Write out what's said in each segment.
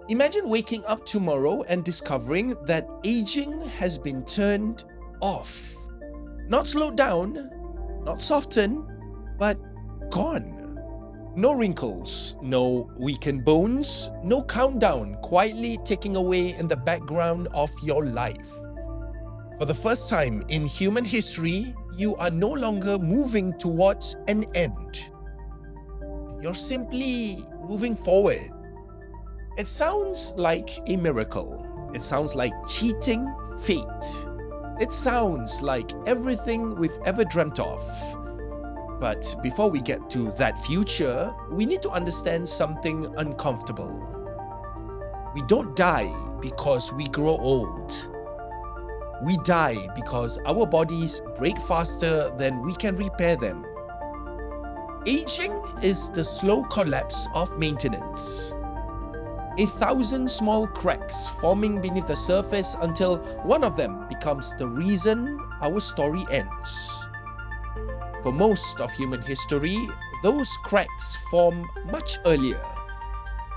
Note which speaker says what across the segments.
Speaker 1: Imagine waking up tomorrow and discovering that aging has been turned off. Not slowed down, not softened, but gone. No wrinkles, no weakened bones, no countdown quietly ticking away in the background of your life. For the first time in human history, you are no longer moving towards an end. You're simply moving forward. It sounds like a miracle. It sounds like cheating fate. It sounds like everything we've ever dreamt of. But before we get to that future, we need to understand something uncomfortable. We don't die because we grow old. We die because our bodies break faster than we can repair them. Aging is the slow collapse of maintenance. 1,000 small cracks forming beneath the surface until one of them becomes the reason our story ends. For most of human history, those cracks form much earlier.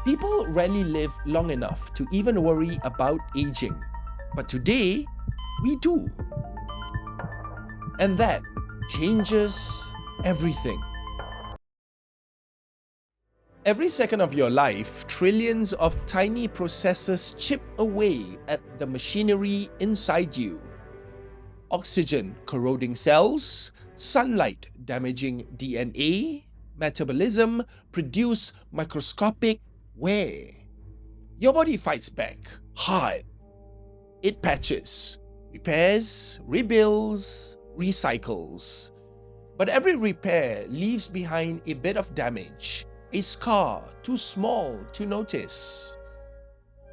Speaker 1: People rarely live long enough to even worry about aging. But today, we do. And that changes everything. Every second of your life, trillions of tiny processes chip away at the machinery inside you. Oxygen corroding cells, sunlight damaging DNA, metabolism produce microscopic wear. Your body fights back hard. It patches, repairs, rebuilds, recycles. But every repair leaves behind a bit of damage, a scar too small to notice.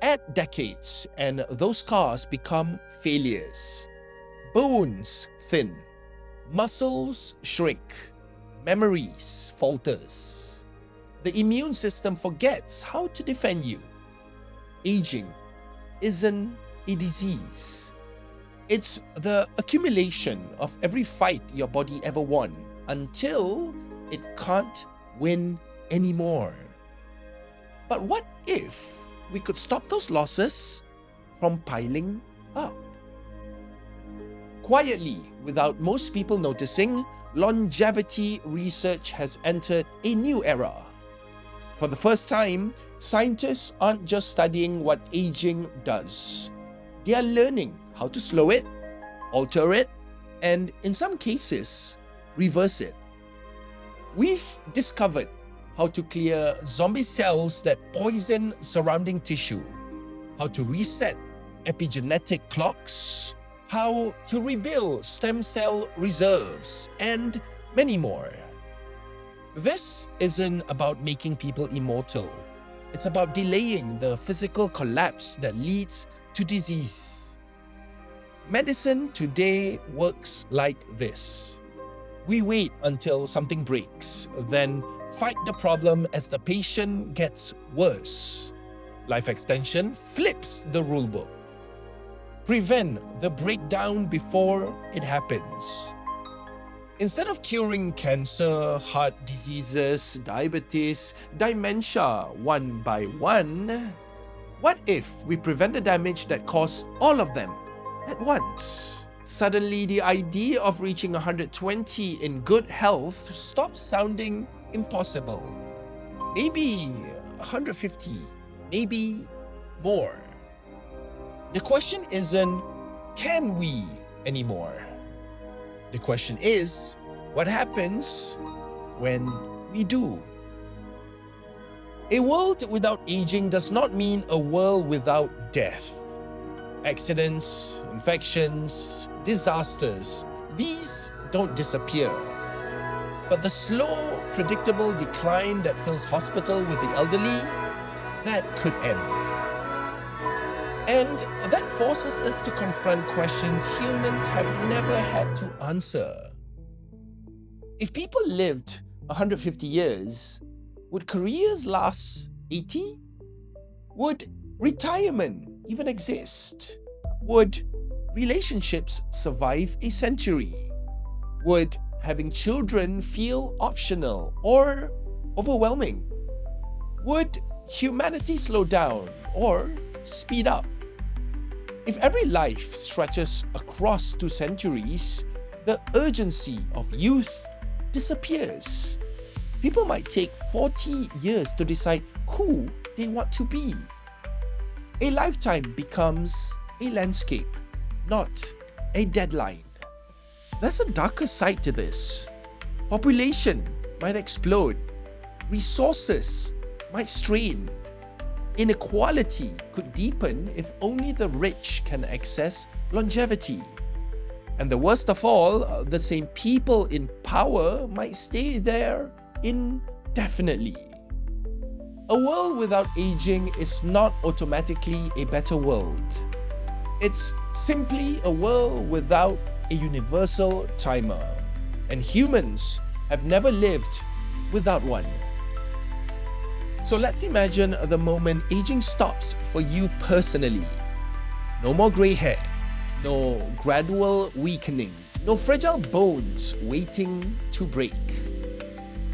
Speaker 1: Add decades and those scars become failures. Bones thin, muscles shrink, memories falters. The immune system forgets how to defend you. Aging isn't a disease. It's the accumulation of every fight your body ever won until it can't win anymore. But what if we could stop those losses from piling up? Quietly, without most people noticing, longevity research has entered a new era. For the first time, scientists aren't just studying what aging does. They are learning how to slow it, alter it, and in some cases, reverse it. We've discovered how to clear zombie cells that poison surrounding tissue, how to reset epigenetic clocks, how to rebuild stem cell reserves, and many more. This isn't about making people immortal. It's about delaying the physical collapse that leads to disease. Medicine today works like this. We wait until something breaks, then fight the problem as the patient gets worse. Life extension flips the rulebook. Prevent the breakdown before it happens. Instead of curing cancer, heart diseases, diabetes, dementia one by one, what if we prevent the damage that caused all of them at once? Suddenly, the idea of reaching 120 in good health stops sounding impossible. Maybe 150, maybe more. The question isn't, can we anymore? The question is, what happens when we do? A world without aging does not mean a world without death. Accidents, infections, disasters, these don't disappear. But the slow, predictable decline that fills hospital with the elderly, that could end. And that forces us to confront questions humans have never had to answer. If people lived 150 years, would careers last 80? Would retirement even exist? Would relationships survive a century? Would having children feel optional or overwhelming? Would humanity slow down or speed up? If every life stretches across 2 centuries, the urgency of youth disappears. People might take 40 years to decide who they want to be. A lifetime becomes a landscape, not a deadline. There's a darker side to this. Population might explode, resources might strain, inequality could deepen if only the rich can access longevity. And the worst of all, the same people in power might stay there indefinitely. A world without aging is not automatically a better world. It's simply a world without a universal timer, and humans have never lived without one. So let's imagine the moment aging stops for you personally. No more grey hair, no gradual weakening, no fragile bones waiting to break.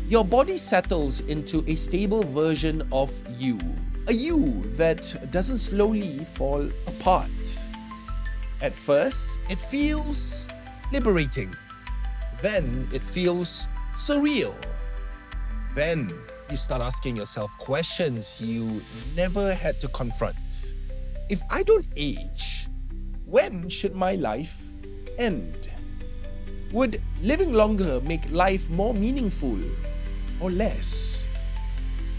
Speaker 1: Your body settles into a stable version of you, a you that doesn't slowly fall apart. At first, it feels liberating. Then it feels surreal. Then you start asking yourself questions you never had to confront. If I don't age, when should my life end? Would living longer make life more meaningful or less?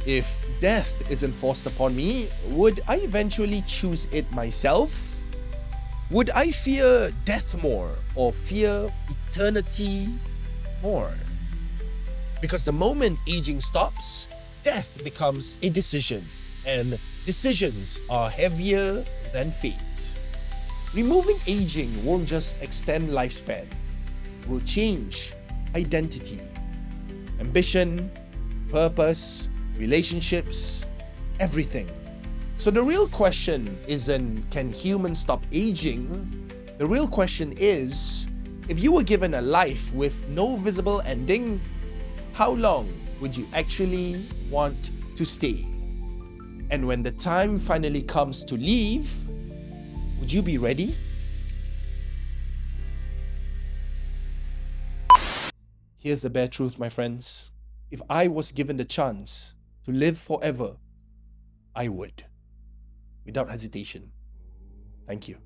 Speaker 1: If death is enforced upon me, would I eventually choose it myself? Would I fear death more or fear eternity more? Because the moment aging stops, death becomes a decision, and decisions are heavier than fate. Removing aging won't just extend lifespan, it will change identity, ambition, purpose, relationships, everything. So the real question isn't, can humans stop aging? The real question is, if you were given a life with no visible ending, how long would you actually want to stay? And when the time finally comes to leave, would you be ready? Here's the bare truth, my friends. If I was given the chance to live forever, I would. Without hesitation. Thank you.